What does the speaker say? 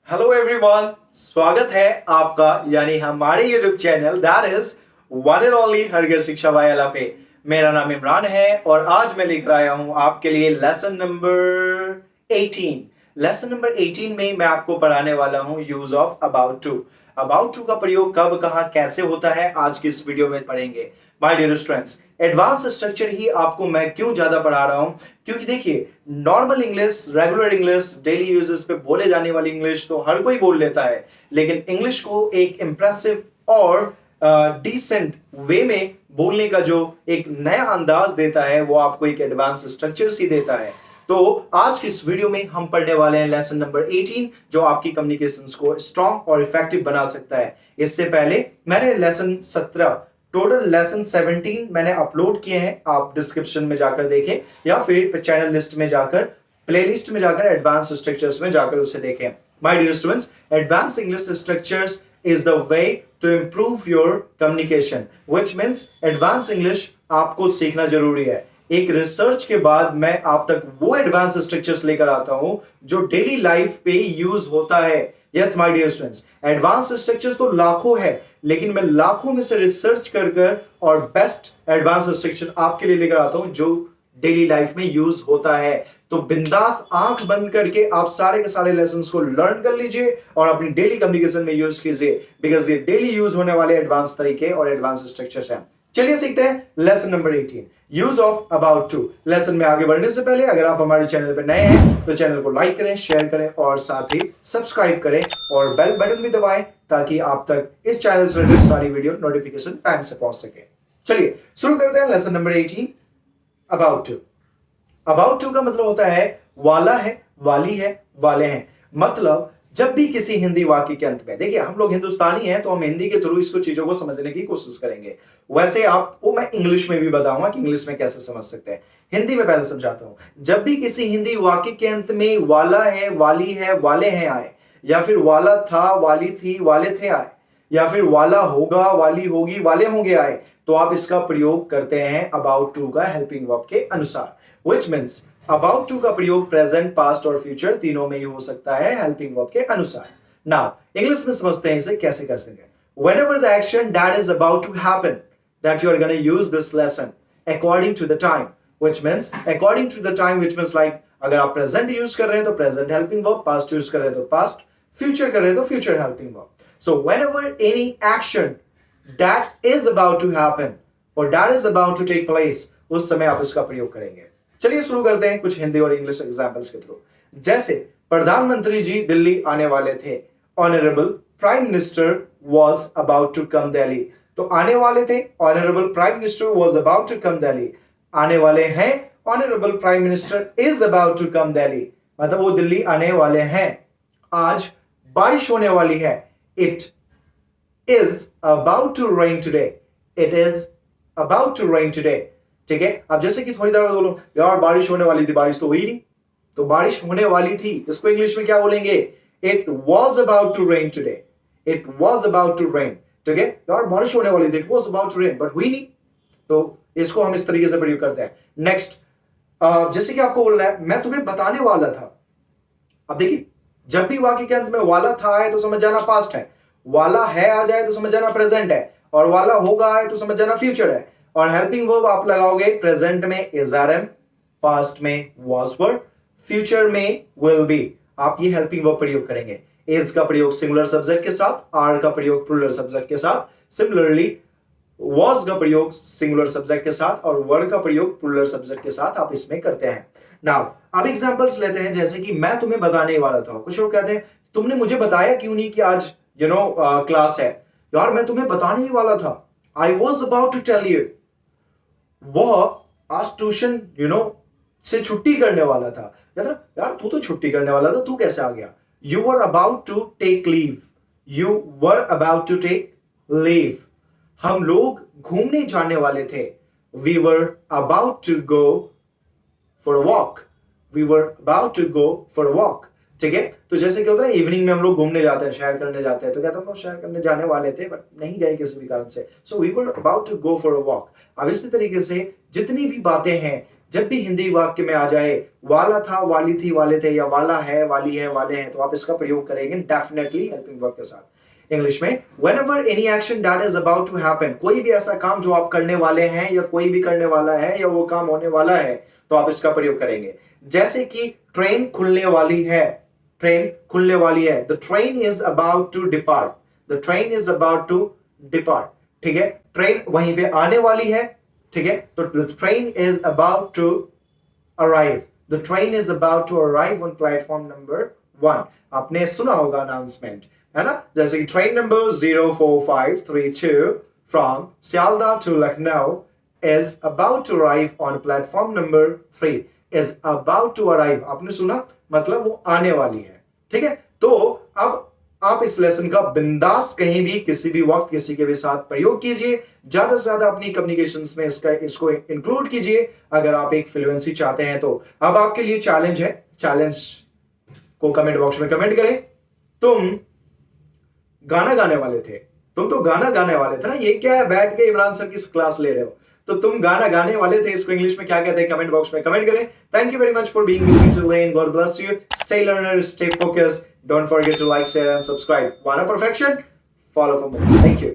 Hello everyone, स्वागत है आपका यानी हमारे YouTube channel that is one and only हरघर शिक्षा वाला पे। मेरा नाम इमरान है और आज मैं लेकर आया हूं आपके लिए लेसन नंबर 18। लेसन नंबर 18 में मैं आपको पढ़ाने वाला हूं use of about to. About to का प्रयोग कब कहां कैसे होता है आज की इस वीडियो में पढ़ेंगे। My dear students, advance structure ही आपको मैं क्यों ज्यादा पढ़ा रहा हूं, क्योंकि देखिए normal English, regular English, daily usages पे बोले जाने वाली इंग्लिश तो हर कोई बोल लेता है, लेकिन इंग्लिश को एक इंप्रेसिव और डिसेंट वे में बोलने का जो एक नया अंदाज देता है वो आपको एक एडवांस स्ट्रक्चर ही देता है। तो आज की इस वीडियो में हम पढ़ने वाले हैं लेसन नंबर 18 जो आपकी कम्युनिकेशंस को स्ट्रॉन्ग और इफेक्टिव बना सकता है। इससे पहले मैंने लेसन 17 टोटल लेसन 17 मैंने अपलोड किए हैं, आप डिस्क्रिप्शन में जाकर देखें या फिर चैनल लिस्ट में जाकर प्लेलिस्ट में जाकर एडवांस स्ट्रक्चर्स में जाकर उसे देखें। My dear students, advance English structures is the way to improve your communication which means advance English आपको सीखना जरूरी है। एक रिसर्च के बाद मैं आप तक वो एडवांस स्ट्रक्चर्स लेकर आता हूं जो डेली लाइफ पे यूज होता है। Yes my dear students, advance structures तो लाखों है, लेकिन मैं लाखों में से रिसर्च कर और बेस्ट एडवांस स्ट्रक्चर आपके लिए लेकर आता हूं जो डेली लाइफ में यूज होता है। तो बिंदास आंख बंद करके आप सारे के सारे लेसन्स को लर्न कर लीजिए और अपनी डेली कम्युनिकेशन में यूज कीजिए, बिकॉज ये डेली यूज होने वाले एडवांस तरीके और एडवांस स्ट्रक्चर्स हैं। चलिए सीखते हैं lesson number 18, use of about to. Lesson में आगे बढ़ने से पहले अगर आप हमारे चैनल पर नए हैं तो चैनल को लाइक करें, शेयर करें और साथ ही सब्सक्राइब करें और बेल बटन भी दबाएं ताकि आप तक इस चैनल से रिलेटेड सारी वीडियो नोटिफिकेशन टाइम से पहुंच सके। चलिए शुरू करते हैं lesson number 18, about to. About to का मतलब होता है वाला है, वाली है, वाले हैं। मतलब जब भी किसी हिंदी वाक्य के अंत में, देखिए हम लोग हिंदुस्तानी हैं तो हम हिंदी के थ्रू इसको चीजों को समझने की कोशिश करेंगे। वैसे आपको मैं इंग्लिश में भी बताऊंगा कि इंग्लिश में कैसे समझ सकते हैं। हिंदी में पहले समझाता हूं। जब भी किसी हिंदी वाक्य के अंत में वाला है, वाली है, वाले हैं आए, या फिर वाला था, वाली थी, वाले थे आए, या फिर वाला होगा, वाली होगी, वाले होंगे आए, तो आप इसका प्रयोग करते हैं अबाउट टू का हेल्पिंग वर्ब के अनुसार। व्हिच मींस अबाउट टू का प्रयोग प्रेजेंट, पास्ट और फ्यूचर तीनों में ही हो सकता है हेल्पिंग वर्ब के अनुसार। नाउ इंग्लिश में समझते हैं इसे कैसे कर सकते हैं। Whenever the action that is about to happen, that you are going to use this lesson according to the time, which means according to the time, which means like अगर आप प्रेजेंट यूज कर रहे हैं तो present helping verb, past use कर रहे हैं तो पास्ट, फ्यूचर कर रहे हैं तो future helping verb. So whenever any action that is about to happen or that is about to take place, उस समय आप इसका प्रयोग करेंगे। चलिए शुरू करते हैं कुछ हिंदी और इंग्लिश एग्जांपल्स के थ्रू। जैसे प्रधानमंत्री जी दिल्ली आने वाले थे, honourable prime minister was about to come Delhi. तो आने वाले थे, honourable prime minister was about to come Delhi. आने वाले हैं, honourable prime minister is about to come Delhi, मतलब वो दिल्ली आने वाले हैं। आज बारिश होने वाली है, it is about to rain today, it is about to rain today. ठीक है, अब जैसे कि थोड़ी देर बाद बोलो यार बारिश होने वाली थी, बारिश तो हुई नहीं, तो बारिश होने वाली थी इसको इंग्लिश में क्या बोलेंगे? It was about to rain today, it was about to rain. ठीक है, यार बारिश होने वाली थी, it was about to rain, but हुई नहीं, तो इसको हम इस तरीके से प्रयोग करते हैं। नेक्स्ट, जैसे कि आपको बोलना है मैं तुम्हें बताने वाला था। अब देखिए जब भी वाक्य के अंत में वाला था है तो समझ जाना पास्ट है, वाला है आ जाए तो समझ जाना प्रेजेंट है, और वाला होगा है तो समझ जाना फ्यूचर है। और हेल्पिंग वर्ब आप लगाओगे प्रेजेंट में इज आर एम, पास्ट में वाज वर, फ्यूचर में विल बी। आप ये हेल्पिंग वर्ब प्रयोग करेंगे। इज का प्रयोग सिंगुलर सब्जेक्ट के साथ, आर का प्रयोग प्लूरल सब्जेक्ट के साथ, सिमिलरली वाज का प्रयोग सिंगुलर सब्जेक्ट के साथ और वर का प्रयोग प्लूरल सब्जेक्ट के साथ आप इसमें करते हैं। नाउ अब एग्जांपल्स लेते हैं, जैसे कि मैं तुम्हें बताने वाला था। कुछ लोग कहते हैं तुमने मुझे बताया क्यों नहीं कि आज क्लास है। यार मैं तुम्हें बताने ही वाला था, I was about to tell you. वह आज ट्यूशन से छुट्टी करने वाला था। यार तू तो छुट्टी करने वाला था, तू कैसे आ गया? You were about to take leave, you were about to take leave. हम लोग घूमने जाने वाले थे, we were about to go for a walk, we were about to go for a walk. ठीक है, तो जैसे क्या होता है इवनिंग में हम लोग घूमने जाते हैं, शेयर करने जाते हैं, तो कहते हैं हम लोग शेयर करने जाने वाले थे बट नहीं गए किसी भी कारण से, so we were about to go for a walk. अब इसी तरीके से जितनी भी बातें हैं जब भी हिंदी वाक्य में आ जाए वाला था, वाली थी, वाले थे, या वाला है, वाली है, वाले हैं, तो आप इसका प्रयोग करेंगे डेफिनेटली हेल्पिंग वर्ब के साथ। इंग्लिश में whenever any action that is about to happen, कोई भी ऐसा काम जो आप करने वाले हैं या कोई भी करने वाला है या वो काम होने वाला है, तो आप इसका प्रयोग करेंगे। जैसे कि ट्रेन खुलने वाली है, ट्रेन खुलने वाली है, the train is about to depart, the train is about to depart, ठीक है। ट्रेन वहीं पे आने वाली है, ठीक है, तो the train is about to arrive, the train is about to arrive on platform number 1। आपने सुना होगा अनाउंसमेंट, है ना, जैसे कि train number 04532 from Sealdah to Lucknow is about to arrive on platform number 3, is about to arrive, आपने सुना, मतलब वो आने वाली है, ठीक है। तो अब आप इस लेसन का बिंदास कहीं भी किसी भी वक्त किसी के भी साथ प्रयोग कीजिए, ज्यादा से ज्यादा अपनी कम्युनिकेशंस में इसको इंक्लूड कीजिए अगर आप एक फ्लुएंसी चाहते हैं तो। अब आपके लिए चैलेंज है, चैलेंज को कमेंट बॉक्स में कमेंट करें। तुम गाना गाने वाले थे, तुम तो गाना गाने वाले थे ना, ये क्या है बैठ के इमरान सर की क्लास ले रहे हो, तो तुम गाना गाने वाले थे, इसको इंग्लिश में क्या कहते हैं कमेंट बॉक्स में कमेंट करें। Thank you very much for being with me today and God bless you, stay learner, stay focused, don't forget to like, share and subscribe. Want perfection? Follow for more. Thank you.